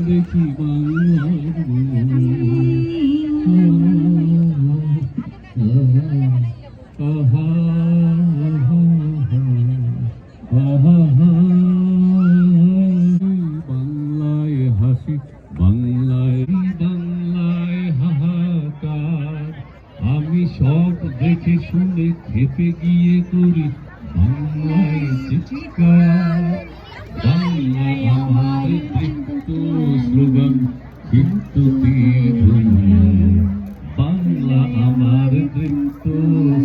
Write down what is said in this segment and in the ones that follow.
দেখি বাংলায় হাসি, বাংলায় বাংলায় হাহাকার। আমি সব দেখে শুনে খেপে গিয়ে করি বাংলায় চিৎকার। বাংলা আমার তৃপ্ত স্লোগান, তৃপ্ত তীরধনু। বাংলা আমার তৃপ্ত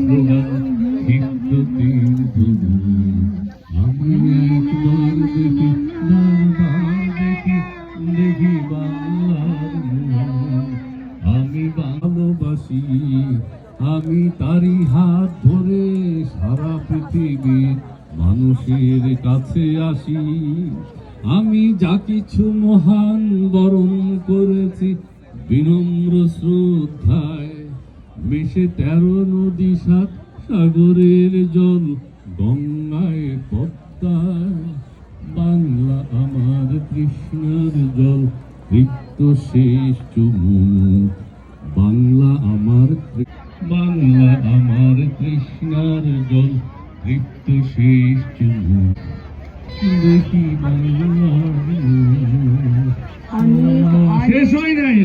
স্লোগান, তৃপ্ত তীরধনু। আমি একবার দেখি, বারবার দেখি, দেখি বাংলার মুখ। আমি ভালোবাসি, আমি তারই হাত ধরে সারা পৃথিবীর মানুষের কাছে আসি। আমি যা কিছু মহান বরণ করেছি বিনম্র শ্রদ্ধায়, মিশে 13 নদী 7 সাগরের জল গঙ্গায় পদ্মায়। বাংলা আমার কৃষ্ণের জল, তৃপ্ত শেষ চুমুক। বাংলা আমার বাংলা আমার কৃষ্ণার জল, তৃপ্ত শেষ চুমুক। দেখি বাংলা শেষ হয় নাই।